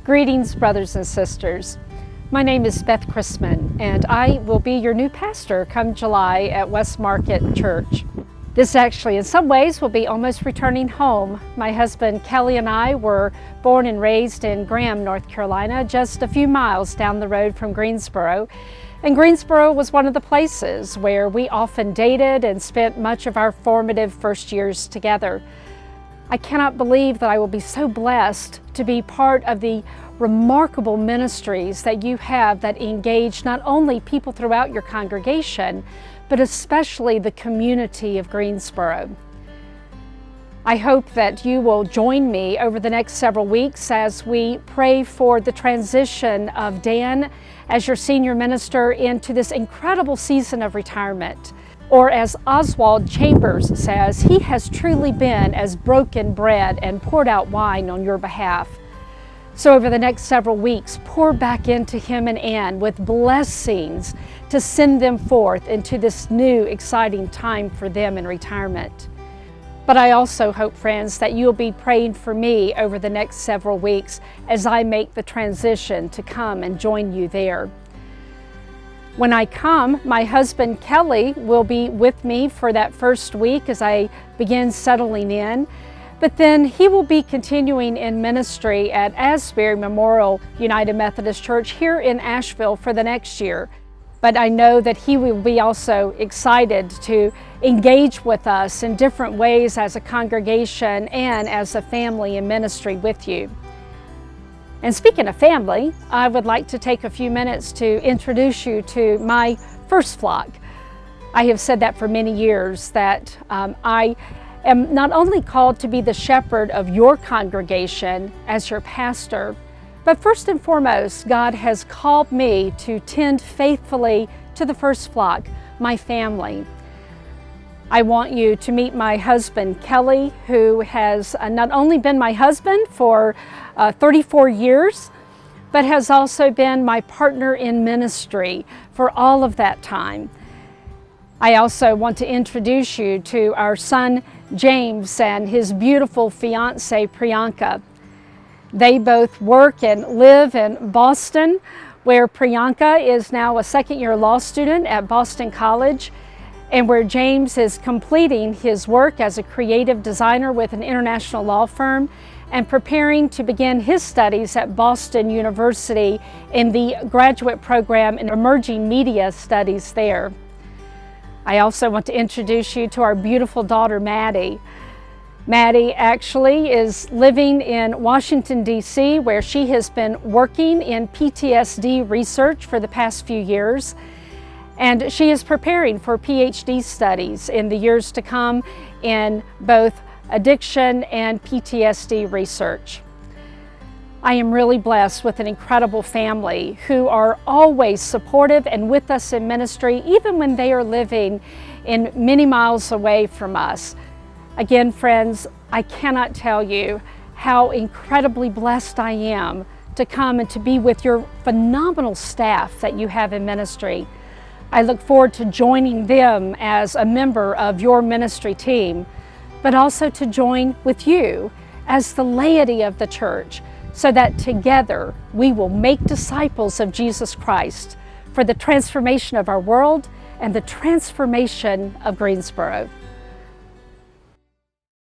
Greetings, brothers and sisters. My name is Beth Crissmon, and I will be your new pastor come July at West Market Church. This actually, in some ways, will be almost returning home. My husband Kelly and I were born and raised in Graham, North Carolina, just a few miles down the road from Greensboro. And Greensboro was one of the places where we often dated and spent much of our formative first years together. I cannot believe that I will be so blessed to be part of the remarkable ministries that you have that engage not only people throughout your congregation, but especially the community of Greensboro. I hope that you will join me over the next several weeks as we pray for the transition of Dan as your senior minister into this incredible season of retirement. Or as Oswald Chambers says, he has truly been as broken bread and poured out wine on your behalf. So over the next several weeks, pour back into him and Ann with blessings to send them forth into this new, exciting time for them in retirement. But I also hope, friends, that you'll be praying for me over the next several weeks as I make the transition to come and join you there. When I come, my husband Kelly will be with me for that first week as I begin settling in. But then he will be continuing in ministry at Asbury Memorial United Methodist Church here in Asheville for the next year. But I know that he will be also excited to engage with us in different ways as a congregation and as a family in ministry with you. And speaking of family, I would like to take a few minutes to introduce you to my first flock. I have said that for many years, that I am not only called to be the shepherd of your congregation as your pastor, but first and foremost, God has called me to tend faithfully to the first flock, my family. I want you to meet my husband, Kelly, who has not only been my husband for 34 years, but has also been my partner in ministry for all of that time. I also want to introduce you to our son, James, and his beautiful fiancée, Priyanka. They both work and live in Boston, where Priyanka is now a second-year law student at Boston College, and where James is completing his work as a creative designer with an international law firm and preparing to begin his studies at Boston University in the graduate program in emerging media studies there. I also want to introduce you to our beautiful daughter, Maddie. Maddie actually is living in Washington, D.C., where she has been working in PTSD research for the past few years. And she is preparing for PhD studies in the years to come in both addiction and PTSD research. I am really blessed with an incredible family who are always supportive and with us in ministry, even when they are living in many miles away from us. Again, friends, I cannot tell you how incredibly blessed I am to come and to be with your phenomenal staff that you have in ministry. I look forward to joining them as a member of your ministry team, but also to join with you as the laity of the church, so that together we will make disciples of Jesus Christ for the transformation of our world and the transformation of Greensboro.